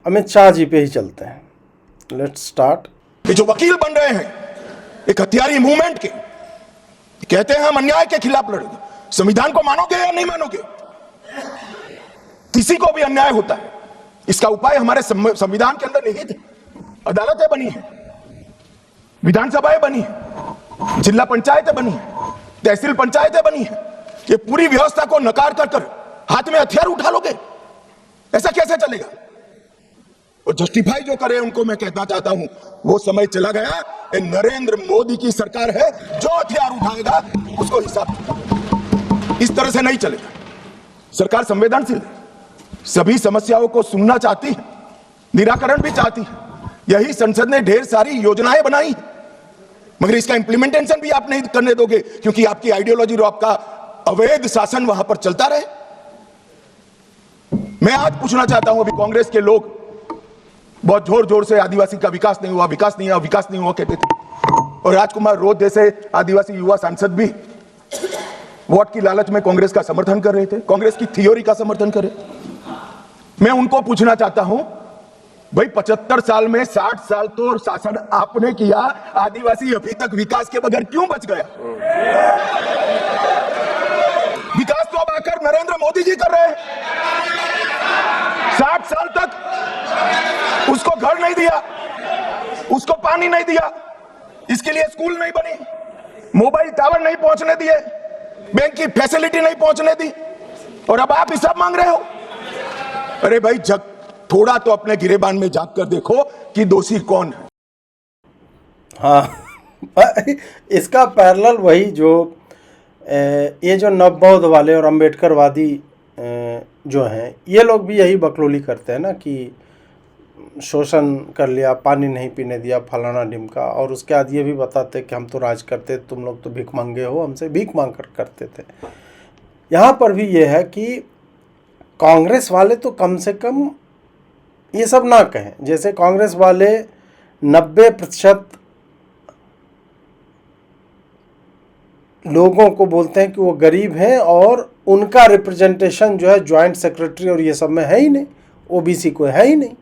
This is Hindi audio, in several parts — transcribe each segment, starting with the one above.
अमित शाह जी पे ही चलते हैं। Let's start. ये जो वकील बन रहे हैं एक हथियारी मूवमेंट के, कहते हैं हम अन्याय के खिलाफ लड़ेंगे। संविधान को मानोगे या नहीं मानोगे? किसी को भी अन्याय होता है, इसका उपाय हमारे संविधान के अंदर निहित है। अदालतें बनी है, विधानसभाएं बनी है, जिला पंचायतें बनी है, तहसील पंचायतें बनी है। ये पूरी व्यवस्था को नकार कर हाथ में हथियार उठा लोगे? ऐसा कैसे चलेगा? और जस्टिफाई जो करे उनको मैं कहना चाहता हूं, वो समय चला गया। ये नरेंद्र मोदी की सरकार है, जो हथियार उठाएगा उसको हिसाब। इस तरह से नहीं चलेगा। सरकार संवेदनशील है, सभी समस्याओं को सुनना चाहती है, निराकरण भी चाहती है। यही संसद ने ढेर सारी योजनाएं बनाई, मगर इसका इंप्लीमेंटेशन भी आप नहीं करने दोगे, क्योंकि आपकी आइडियोलॉजी और आपका अवैध शासन वहां पर चलता रहे। मैं आज पूछना चाहता हूं, अभी कांग्रेस के लोग बहुत जोर जोर से आदिवासी का विकास नहीं हुआ, विकास नहीं हुआ, विकास नहीं हुआ कहते थे, और राजकुमार रोध जैसे आदिवासी युवा सांसद भी वोट की लालच में कांग्रेस का समर्थन कर रहे थे, कांग्रेस की थ्योरी का समर्थन कर रहे। मैं उनको पूछना चाहता हूं, भाई 75 साल में 60 साल तो शासन आपने किया, आदिवासी अभी तक विकास के बगैर क्यों बच गया? विकास तो अब आकर नरेंद्र मोदी जी कर रहे हैं। 60 साल तक उसको घर नहीं दिया, उसको पानी नहीं दिया, इसके लिए स्कूल नहीं बनी, मोबाइल टावर नहीं पहुंचने दिए, बैंक की फैसिलिटी नहीं पहुंचने दी, और अब आप हिसाब मांग रहे हो? अरे भाई, जग थोड़ा तो अपने गिरेबान में झांक कर देखो कि दोषी कौन है। हाँ इसका पैरेलल वही जो ये जो नवबौद्ध वाले और अम्बेडकरवादी जो हैं, ये लोग भी यही बकलोली करते हैं ना कि शोषण कर लिया, पानी नहीं पीने दिया, फलाना ढिमका, और उसके बाद ये भी बताते कि हम तो राज करते, तुम लोग तो भीख मांगे हो, हमसे भीख मांग कर करते थे। यहाँ पर भी ये है कि कांग्रेस वाले तो कम से कम ये सब ना कहें। जैसे कांग्रेस वाले 90% लोगों को बोलते हैं कि वो गरीब हैं, और उनका रिप्रेजेंटेशन जो है जॉइंट सेक्रेटरी और ये सब में है ही नहीं, ओबीसी को है ही नहीं,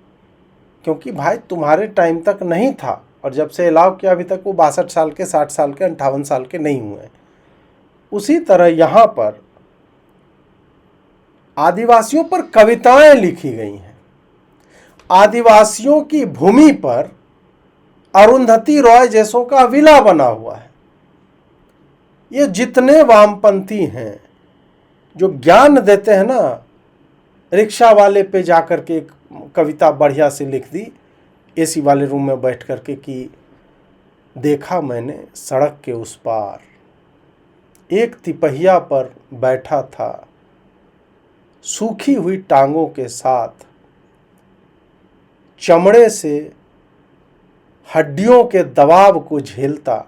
क्योंकि भाई तुम्हारे टाइम तक नहीं था, और जब से अलाउ किया अभी तक वो 62 साल के, 60 साल के, 58 साल के नहीं हुए। उसी तरह यहाँ पर आदिवासियों पर कविताएं लिखी गई हैं। आदिवासियों की भूमि पर अरुंधति रॉय जैसों का विला बना हुआ है। ये जितने वामपंथी हैं जो ज्ञान देते हैं ना, रिक्शा वाले पे जाकर के एक कविता बढ़िया से लिख दी एसी वाले रूम में बैठ करके कि देखा मैंने सड़क के उस पार एक तिपहिया पर बैठा था, सूखी हुई टांगों के साथ, चमड़े से हड्डियों के दबाव को झेलता,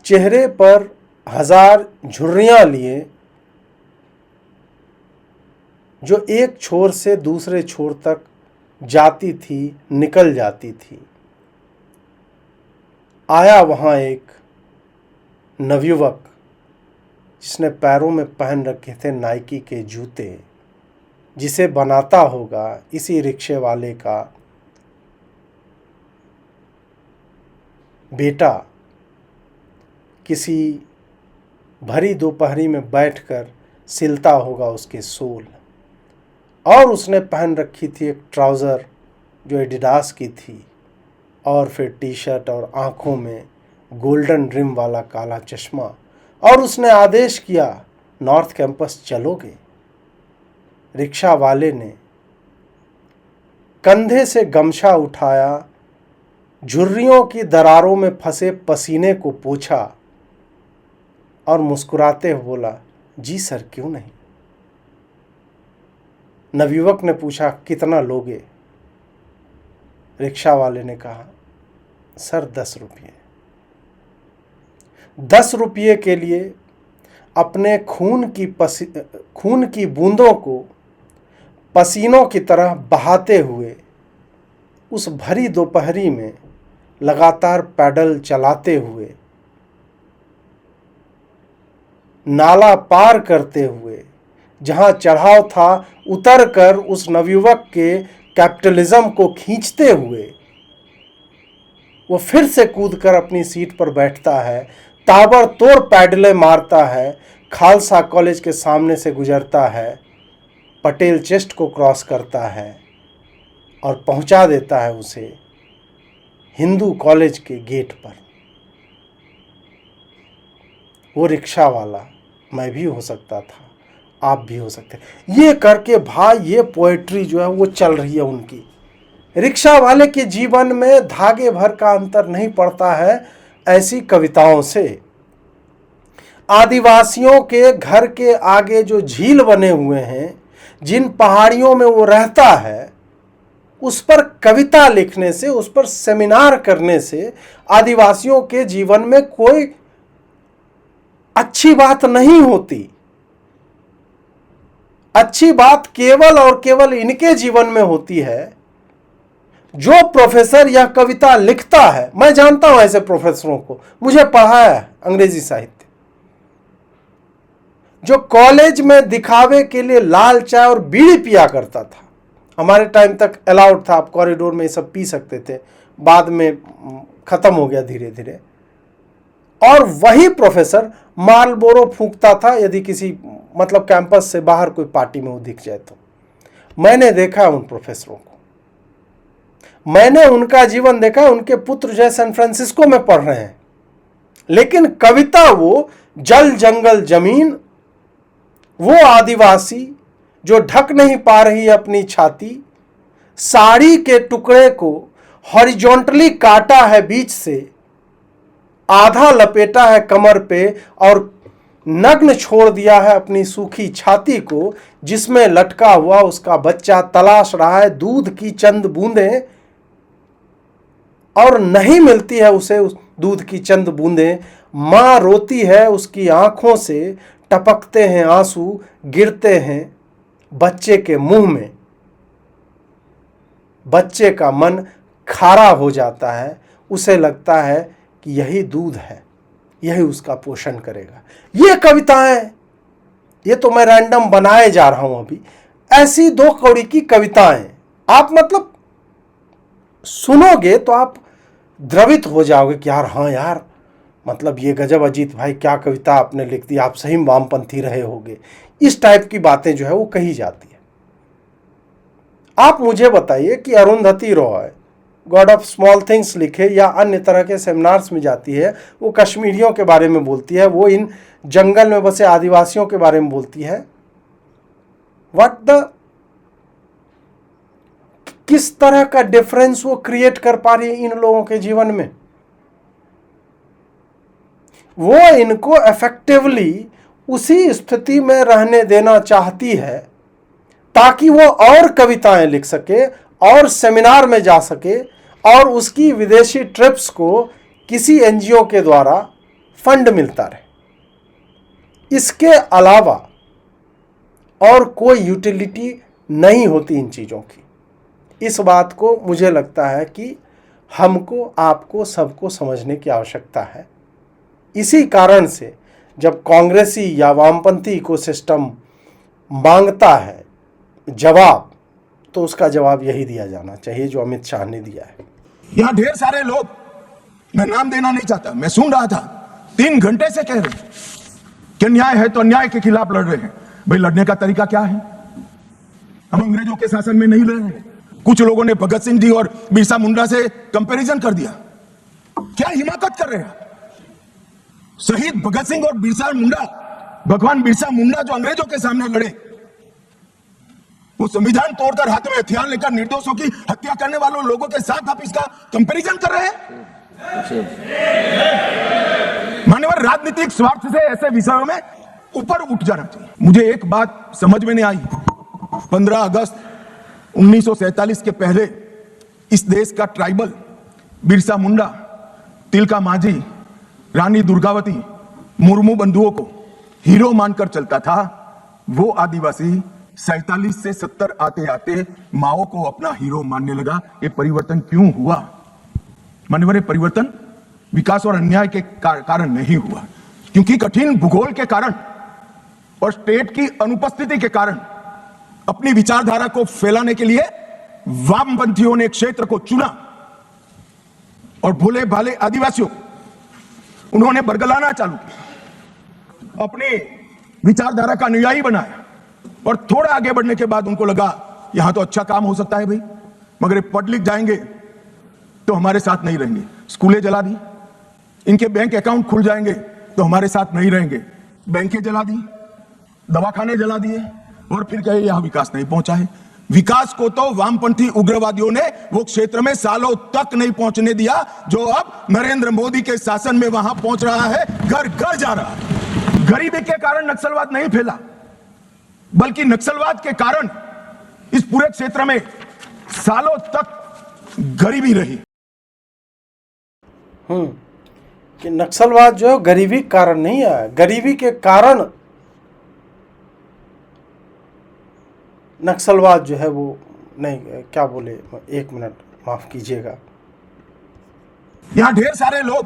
चेहरे पर 1000 झुर्रियां लिए, जो एक छोर से दूसरे छोर तक जाती थी, निकल जाती थी। आया वहाँ एक नवयुवक जिसने पैरों में पहन रखे थे नाइकी के जूते, जिसे बनाता होगा इसी रिक्शे वाले का बेटा, किसी भरी दोपहरी में बैठकर सिलता होगा उसके सोल। और उसने पहन रखी थी एक ट्राउज़र जो एडिडास की थी, और फिर टी शर्ट, और आँखों में गोल्डन रिम वाला काला चश्मा, और उसने आदेश किया नॉर्थ कैंपस चलोगे। रिक्शा वाले ने कंधे से गमछा उठाया, झुर्रियों की दरारों में फंसे पसीने को पोंछा, और मुस्कुराते हुए बोला, जी सर क्यों नहीं। नवयुवक ने पूछा, कितना लोगे? रिक्शा वाले ने कहा, सर 10 रुपये। 10 रुपये के लिए अपने खून की बूंदों को पसीनों की तरह बहाते हुए उस भरी दोपहरी में लगातार पैडल चलाते हुए, नाला पार करते हुए, जहां चढ़ाव था, उतर कर उस नवयुवक के कैपिटलिज्म को खींचते हुए वो फिर से कूदकर अपनी सीट पर बैठता है, ताबड़तोड़ पैडलें मारता है, खालसा कॉलेज के सामने से गुजरता है, पटेल चेस्ट को क्रॉस करता है और पहुंचा देता है उसे हिंदू कॉलेज के गेट पर। वो रिक्शा वाला मैं भी हो सकता था, आप भी हो सकते। ये करके भाई ये पोएट्री जो है वो चल रही है उनकी। रिक्शा वाले के जीवन में धागे भर का अंतर नहीं पड़ता है ऐसी कविताओं से। आदिवासियों के घर के आगे जो झील बने हुए हैं, जिन पहाड़ियों में वो रहता है, उस पर कविता लिखने से, उस पर सेमिनार करने से आदिवासियों के जीवन में कोई अच्छी बात नहीं होती। अच्छी बात केवल और केवल इनके जीवन में होती है। जो प्रोफेसर यह कविता लिखता है, मैं जानता हूं ऐसे प्रोफेसरों को, मुझे पढ़ा है अंग्रेजी साहित्य, जो कॉलेज में दिखावे के लिए लाल चाय और बीड़ी पिया करता था। हमारे टाइम तक अलाउड था, आप कॉरिडोर में ये सब पी सकते थे, बाद में खत्म हो गया धीरे धीरे। और वही प्रोफेसर मालबोरो फूंकता था यदि किसी मतलब कैंपस से बाहर कोई पार्टी में वो दिख जाए तो। मैंने देखा उन प्रोफेसरों को, मैंने उनका जीवन देखा। उनके पुत्र जो है सैन फ्रांसिस्को में पढ़ रहे हैं, लेकिन कविता वो जल जंगल जमीन, वो आदिवासी जो ढक नहीं पा रही अपनी छाती, साड़ी के टुकड़े को हॉरिजॉन्टली काटा है बीच से, आधा लपेटा है कमर पे और नग्न छोड़ दिया है अपनी सूखी छाती को, जिसमें लटका हुआ उसका बच्चा तलाश रहा है दूध की चंद बूंदें, और नहीं मिलती है उसे उस दूध की चंद बूंदें। मां रोती है, उसकी आंखों से टपकते हैं आंसू, गिरते हैं बच्चे के मुंह में। बच्चे का मन खारा हो जाता है, उसे लगता है कि यही दूध है, यही उसका पोषण करेगा। ये कविताएं, ये तो मैं रैंडम बनाए जा रहा हूं अभी, ऐसी 2 कौड़ी की कविताएं आप मतलब सुनोगे तो आप द्रवित हो जाओगे कि यार, हाँ यार, मतलब ये गजब अजीत भाई, क्या कविता आपने लिख दी, आप सही वामपंथी रहे होगे। इस टाइप की बातें जो है वो कही जाती है। आप मुझे बताइए कि Arundhati Roy God of small things लिखे या अन्य तरह के सेमिनार्स में जाती है, वो कश्मीरियों के बारे में बोलती है, वो इन जंगल में बसे आदिवासियों के बारे में बोलती है। किस तरह का डिफरेंस वो क्रिएट कर पा रही है इन लोगों के जीवन में। वो इनको इफेक्टिवली उसी स्थिति में रहने देना चाहती है ताकि वो और कविताएं लिख सके और सेमिनार में जा सके और उसकी विदेशी ट्रिप्स को किसी एनजीओ के द्वारा फंड मिलता रहे। इसके अलावा और कोई यूटिलिटी नहीं होती इन चीज़ों की। इस बात को मुझे लगता है कि हमको, आपको, सबको समझने की आवश्यकता है। इसी कारण से जब कांग्रेसी या वामपंथी इकोसिस्टम मांगता है जवाब, तो उसका जवाब यही दिया जाना चाहिए जो अमित शाह ने दिया है। यहां ढेर सारे लोग, मैं नाम देना नहीं चाहता, मैं सुन रहा था, 3 घंटे से कह रहे कि न्याय है तो अन्याय के खिलाफ लड़ रहे हैं। भाई लड़ने का तरीका क्या है? हम अंग्रेजों के शासन में नहीं लड़ रहे। कुछ लोगों ने भगत सिंह जी और बिरसा मुंडा से कंपैरिजन कर दिया। क्या हिमाकत कर रहे हैं? शहीद भगत सिंह और बिरसा मुंडा, भगवान बिरसा मुंडा जो अंग्रेजों के सामने लड़े, वो संविधान तोड़कर हाथ में हथियार लेकर निर्दोषों की हत्या करने वालों लोगों के साथ आप इसका कंपैरिजन कर रहे हैं? मान्यवर, राजनीतिक स्वार्थ से ऐसे विषयों में ऊपर उठ जाना चाहिए। मुझे एक बात समझ में नहीं आई, 15 अगस्त 1947 के पहले इस देश का ट्राइबल बिरसा मुंडा, तिलका मांझी, रानी दुर्गावती, मुर्मू बंधुओं को हीरो मानकर चलता था। वो आदिवासी 47 से 70 आते आते माओ को अपना हीरो मानने लगा। ये परिवर्तन क्यों हुआ? मान्यवर, ये परिवर्तन विकास और अन्याय के कारण नहीं हुआ, क्योंकि कठिन भूगोल के कारण और स्टेट की अनुपस्थिति के कारण अपनी विचारधारा को फैलाने के लिए वामपंथियों ने क्षेत्र को चुना और भोले भाले आदिवासियों उन्होंने बरगलाना चालू किया, अपनी विचारधारा का अनुयायी बनाया और थोड़ा आगे बढ़ने के बाद उनको लगा यहां तो अच्छा काम हो सकता है भाई, मगर ये पढ़ लिख जाएंगे तो हमारे साथ नहीं रहेंगे। स्कूलें जला दी, इनके बैंक अकाउंट खुल जाएंगे तो हमारे साथ नहीं रहेंगे, बैंकें जला दी, दवाखाने जला दिए और फिर कहे यहां विकास नहीं पहुंचा है। विकास को तो वामपंथी उग्रवादियों ने वो क्षेत्र में सालों तक नहीं पहुंचने दिया, जो अब नरेंद्र मोदी के शासन में वहां पहुंच रहा है, घर घर जा रहा है। गरीबी के कारण नक्सलवाद नहीं फैला, बल्कि नक्सलवाद के कारण इस पूरे क्षेत्र में सालों तक गरीबी रही। कि नक्सलवाद जो है गरीबी के कारण नहीं आया, गरीबी के कारण नक्सलवाद जो है वो नहीं, क्या बोले, एक मिनट माफ कीजिएगा। यहां ढेर सारे लोग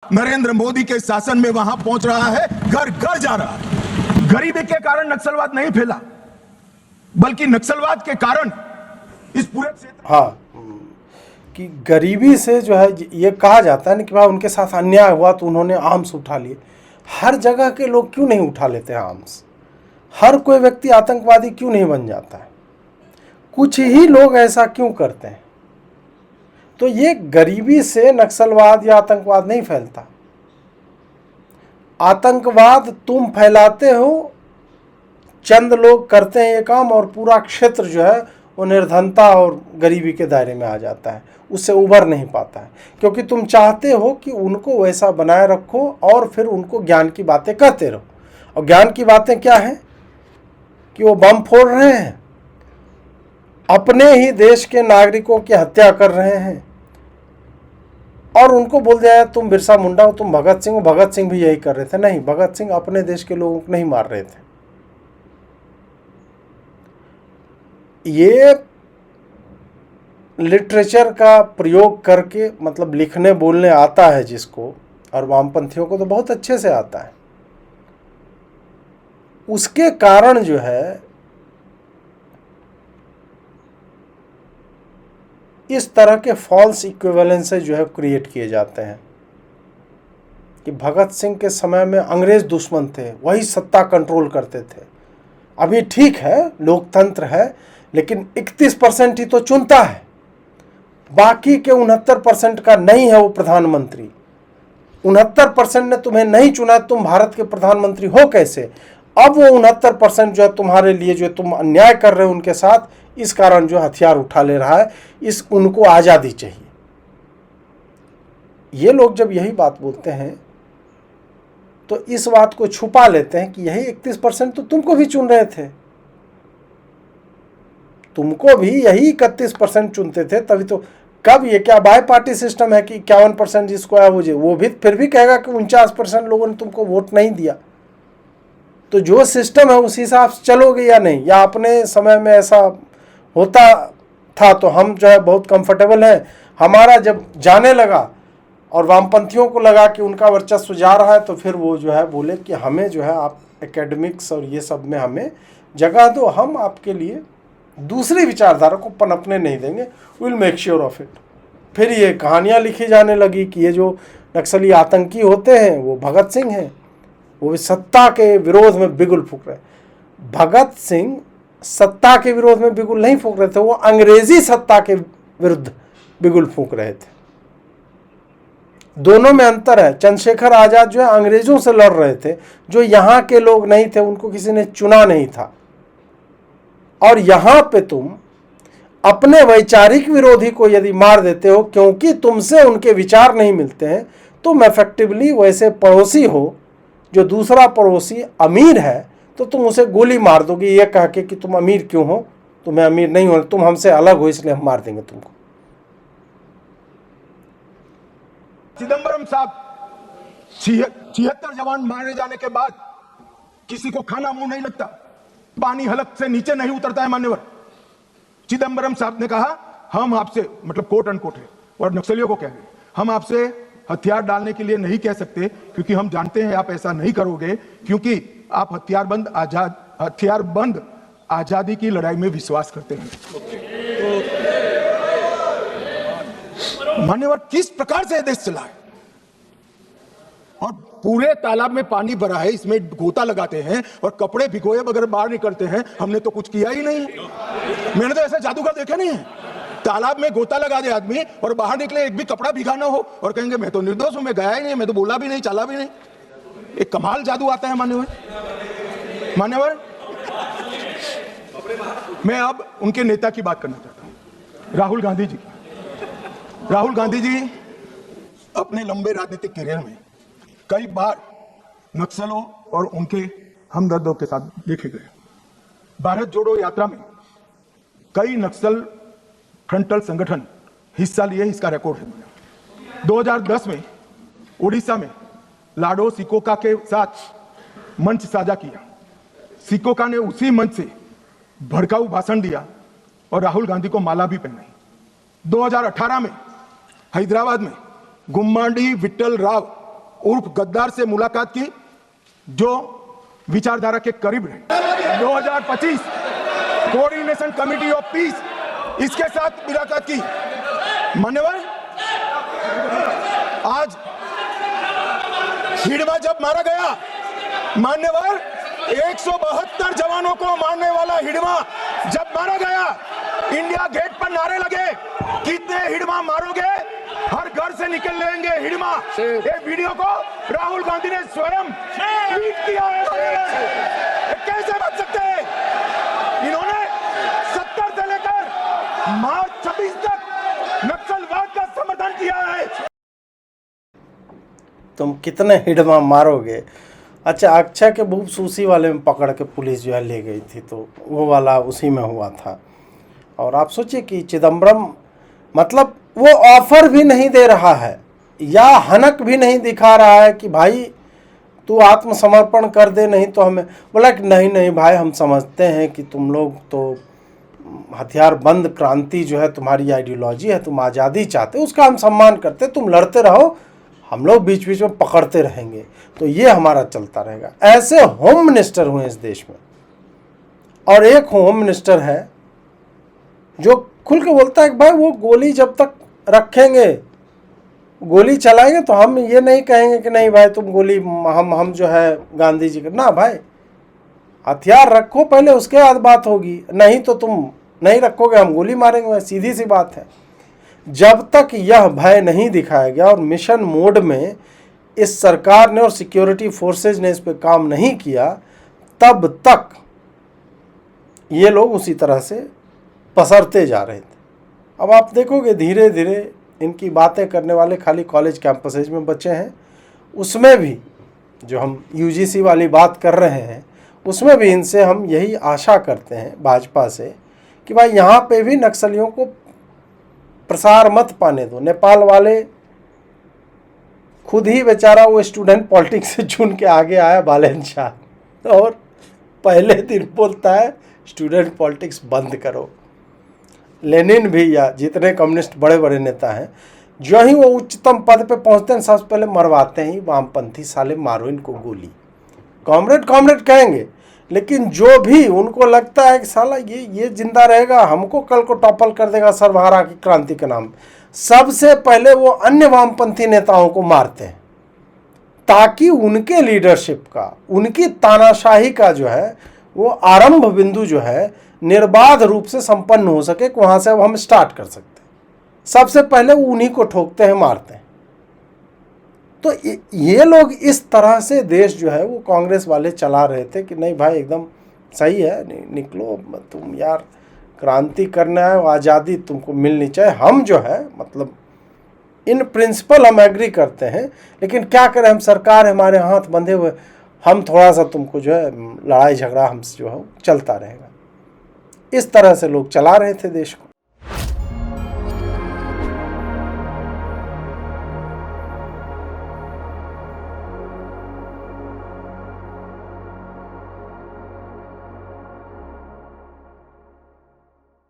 नरेंद्र मोदी के शासन में वहां पहुंच रहा है, घर घर जा रहा है। गरीबी के कारण नक्सलवाद नहीं फैला, बल्कि नक्सलवाद के कारण इस पूरे क्षेत्र, हाँ, कि गरीबी से जो है ये कहा जाता है ना कि भाई उनके साथ अन्याय हुआ तो उन्होंने आर्म्स उठा लिए। हर जगह के लोग क्यों नहीं उठा लेते आर्म्स? हर कोई व्यक्ति आतंकवादी क्यों नहीं बन जाता है? कुछ ही लोग ऐसा क्यों करते हैं? तो ये गरीबी से नक्सलवाद या आतंकवाद नहीं फैलता। आतंकवाद तुम फैलाते हो, चंद लोग करते हैं ये काम और पूरा क्षेत्र जो है वो निर्धनता और गरीबी के दायरे में आ जाता है, उससे उभर नहीं पाता है, क्योंकि तुम चाहते हो कि उनको वैसा बनाए रखो और फिर उनको ज्ञान की बातें कहते रहो। और ज्ञान की बातें क्या हैं? कि वो बम फोड़ रहे हैं, अपने ही देश के नागरिकों की हत्या कर रहे हैं, और उनको बोल दिया तुम बिरसा मुंडा हो, तुम भगत सिंह हो। भगत सिंह भी यही कर रहे थे। नहीं, भगत सिंह अपने देश के लोगों को नहीं मार रहे थे। ये लिटरेचर का प्रयोग करके, मतलब लिखने बोलने आता है जिसको, और वामपंथियों को तो बहुत अच्छे से आता है, उसके कारण जो है इस तरह के फॉल्स इक्विवेलेंसेस जो है क्रिएट किए जाते हैं कि भगत सिंह के समय में अंग्रेज दुश्मन थे, वही सत्ता कंट्रोल करते थे। अभी ठीक है, लोकतंत्र है, लेकिन 31% ही तो चुनता है, बाकी के 69% का नहीं है वो प्रधानमंत्री। 69% ने तुम्हें नहीं चुना, तुम भारत के प्रधानमंत्री हो कैसे? अब वो 69% जो है तुम्हारे लिए, जो तुम अन्याय कर रहे हो उनके साथ, इस कारण जो हथियार उठा ले रहा है। उनको आज़ादी चाहिए। ये लोग जब यही बात बोलते हैं तो इस बात को छुपा लेते हैं कि यही 31% तो तुमको भी चुन रहे थे, तुमको भी यही 31% चुनते थे, तभी तो। कब ये क्या बाय पार्टी सिस्टम है कि 51% जिसको आया वो भी फिर भी कहेगा कि 49% लोगों ने तुमको वोट नहीं दिया? तो जो सिस्टम है उस हिसाब से चलोगे या नहीं? या अपने समय में ऐसा होता था तो हम जो है बहुत कंफर्टेबल हैं, हमारा जब जाने लगा और वामपंथियों को लगा कि उनका वर्चस्व जा रहा है, तो फिर वो जो है बोले कि हमें जो है आप एकेडमिक्स और ये सब में हमें जगह दो, हम आपके लिए दूसरी विचारधारा को पनपने नहीं देंगे, will make sure of it. फिर ये कहानियाँ लिखी जाने लगी कि ये जो नक्सली आतंकी होते हैं वो भगत सिंह हैं, वो भी सत्ता के विरोध में बिगुल फूंक रहे। भगत सिंह सत्ता के विरोध में बिगुल नहीं फूंक रहे थे, वो अंग्रेजी सत्ता के विरुद्ध बिगुल फूंक रहे थे। दोनों में अंतर है। चंद्रशेखर आजाद जो है अंग्रेजों से लड़ रहे थे, जो यहाँ के लोग नहीं थे, उनको किसी ने चुना नहीं था। और यहाँ पे तुम अपने वैचारिक विरोधी को यदि मार देते हो क्योंकि तुमसे उनके विचार नहीं मिलते हैं, तुम इफेक्टिवली वैसे पड़ोसी हो, जो दूसरा पड़ोसी अमीर है तो तुम उसे गोली मार दोगे ये कह के कि तुम अमीर क्यों हो, तुम्हें अमीर नहीं हो, तुम हमसे अलग हो इसलिए हम मार देंगे तुमको। चिदंबरम साहब 76 जवान मारे जाने के बाद किसी को खाना मुंह नहीं लगता, पानी हलक से नीचे नहीं उतरता है। मान्यवर चिदंबरम साहब ने कहा हम आपसे, मतलब कोट अनकोट है, और नक्सलियों को कह रहे हम आपसे हथियार डालने के लिए नहीं कह सकते, क्योंकि हम जानते हैं आप ऐसा नहीं करोगे, क्योंकि आप हथियारबंद आजादी की लड़ाई में विश्वास करते हैं। मान्यवर, किस प्रकार से देश चला है, और पूरे तालाब में पानी भरा है, इसमें गोता लगाते हैं और कपड़े भिगोए बगैर बाहर निकलते हैं। हमने तो कुछ किया ही नहीं, मैंने तो ऐसा जादूगर देखा नहीं है। तालाब में गोता लगा दे आदमी और बाहर निकले, एक भी कपड़ा भिगा ना हो, और कहेंगे मैं तो निर्दोष हूं, मैं गया ही नहीं, मैं तो बोला भी नहीं, चला भी नहीं। एक कमाल जादू आता है मान्यवर। मैं अब उनके नेता की बात करना चाहता हूं, राहुल गांधी जी। राहुल गांधी जी अपने लंबे राजनीतिक करियर में कई बार नक्सलों और उनके हमदर्दों के साथ देखे गए। भारत जोड़ो यात्रा में कई नक्सल फ्रंटल संगठन हिस्सा लिए, इसका रिकॉर्ड है। 2010 में उड़ीसा में लाडो सिकोका के साथ मंच साझा किया। सिकोका ने उसी मंच से भड़काऊ भाषण दिया और राहुल गांधी को माला भी पहनाई। 2018 में हैदराबाद में गुम्माडी विट्ठल राव उर्फ गद्दार से मुलाकात की, जो विचारधारा के करीब रहे। 2025 कोऑर्डिनेशन कमेटी ऑफ पीस, इसके साथ मुलाकात की। मान्यवर, आज हिडमा जब मारा गया, मान्यवर 172 जवानों को मारने वाला हिडमा जब मारा गया, इंडिया गेट पर नारे लगे, कितने हिडमा मारोगे, हर घर से निकल लेंगे हिडमा। ये वीडियो को राहुल गांधी ने स्वयं ट्वीट किया है। कैसे बच सकते हैं? इन्होंने 70 से लेकर मार्च 26 तक नक्सलवाद का समर्थन किया है। तुम कितने हिडमा मारोगे? अच्छा, अक्षय के भूप सूसी वाले में पकड़ के पुलिस जो है ले गई थी, तो वो वाला उसी में हुआ था। और आप सोचिए कि चिदम्बरम मतलब वो ऑफर भी नहीं दे रहा है या हनक भी नहीं दिखा रहा है कि भाई तू आत्मसमर्पण कर दे, नहीं तो हमें बोला कि नहीं नहीं भाई, हम समझते हैं कि तुम लोग तो हथियार बंद क्रांति जो है तुम्हारी आइडियोलॉजी है, तुम आज़ादी चाहते हो, उसका हम सम्मान करते, तुम लड़ते रहो, हम लोग बीच बीच में पकड़ते रहेंगे, तो ये हमारा चलता रहेगा। ऐसे होम मिनिस्टर हुए इस देश में, और एक होम मिनिस्टर है जो खुल के बोलता है कि भाई वो गोली जब तक रखेंगे, गोली चलाएंगे, तो हम ये नहीं कहेंगे कि नहीं भाई तुम गोली, हम जो है गांधी जी के ना, भाई हथियार रखो पहले, उसके बाद बात होगी, नहीं तो तुम नहीं रखोगे, हम गोली मारेंगे। सीधी सी बात है। जब तक यह भय नहीं दिखाया गया और मिशन मोड में इस सरकार ने और सिक्योरिटी फोर्सेज ने इस पे काम नहीं किया, तब तक ये लोग उसी तरह से पसरते जा रहे थे। अब आप देखोगे धीरे धीरे इनकी बातें करने वाले खाली कॉलेज कैंपसेज में बचे हैं। उसमें भी जो हम यूजीसी वाली बात कर रहे हैं, उसमें भी इनसे हम यही आशा करते हैं भाजपा से कि भाई यहाँ पे भी नक्सलियों को प्रसार मत पाने दो। नेपाल वाले खुद ही बेचारा वो स्टूडेंट पॉलिटिक्स से चुन के आगे आया बालन शाह, और पहले दिन बोलता है स्टूडेंट पॉलिटिक्स बंद करो। लेनिन भी या जितने कम्युनिस्ट बड़े बड़े नेता हैं, जो ही वो उच्चतम पद पे पहुंचते हैं सबसे पहले मरवाते हैं वामपंथी, साले मारो इनको गोली, कॉमरेड कॉमरेड कहेंगे। लेकिन जो भी उनको लगता है कि साला ये जिंदा रहेगा, हमको कल को टॉपल कर देगा सर्वहारा की क्रांति के नाम, सबसे पहले वो अन्य वामपंथी नेताओं को मारते हैं, ताकि उनके लीडरशिप का, उनकी तानाशाही का जो है वो आरंभ बिंदु जो है निर्बाध रूप से संपन्न हो सके, कि वहां से अब हम स्टार्ट कर सकते हैं। सबसे पहले उन्हीं को ठोकते हैं, मारते हैं। तो ये लोग इस तरह से देश जो है वो कांग्रेस वाले चला रहे थे कि नहीं भाई एकदम सही है, निकलो तुम यार, क्रांति करना है, आज़ादी तुमको मिलनी चाहिए। हम जो है मतलब इन प्रिंसिपल हम एग्री करते हैं, लेकिन क्या करें, हम सरकार हमारे हाथ बंधे हुए, हम थोड़ा सा तुमको जो है लड़ाई झगड़ा हमसे जो है चलता रहेगा। इस तरह से लोग चला रहे थे देश को।